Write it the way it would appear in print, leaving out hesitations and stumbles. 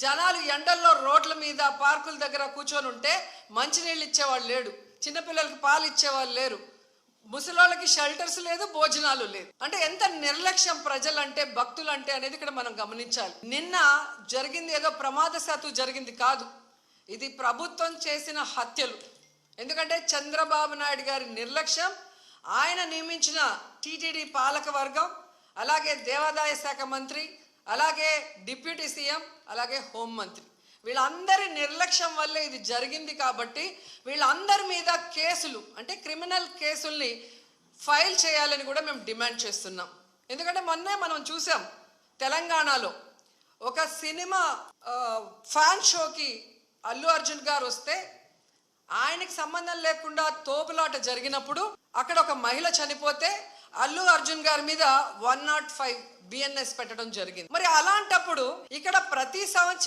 జనాలు ఎండల్లో రోడ్ల మీద పార్కుల దగ్గర కూర్చొని ఉంటే మంచినీళ్ళు ఇచ్చేవాళ్ళు లేడు, చిన్నపిల్లలకి పాలు ఇచ్చేవాళ్ళు లేరు, ముసలోళ్ళకి షెల్టర్స్ లేదు, భోజనాలు లేదు. అంటే ఎంత నిర్లక్ష్యం ప్రజలంటే, భక్తులంటే అనేది ఇక్కడ మనం గమనించాలి. నిన్న జరిగింది ఏదో ప్రమాదశాత్తు జరిగింది కాదు, ఇది ప్రభుత్వం చేసిన హత్యలు. ఎందుకంటే చంద్రబాబు నాయుడు గారి నిర్లక్ష్యం, ఆయన నియమించిన టీటీడీ పాలక వర్గం, అలాగే దేవాదాయ శాఖ మంత్రి, అలాగే డిప్యూటీ సీఎం, అలాగే హోంమంత్రి, వీళ్ళందరి నిర్లక్ష్యం వల్లే ఇది జరిగింది. కాబట్టి వీళ్ళందరి మీద కేసులు, అంటే క్రిమినల్ కేసుల్ని ఫైల్ చేయాలని కూడా మేము డిమాండ్ చేస్తున్నాం. ఎందుకంటే మొన్నే మనం చూసాం, తెలంగాణలో ఒక సినిమా ఫ్యాన్ షోకి అల్లు అర్జున్ గారు వస్తే ఆయనకి సంబంధం లేకుండా తోపులాట జరిగినప్పుడు అక్కడ ఒక మహిళ చనిపోతే అల్లు అర్జున్ గారి మీద 105 BNS పెట్టడం జరిగింది. మరి అలాంటప్పుడు ఇక్కడ ప్రతి సంవత్సరం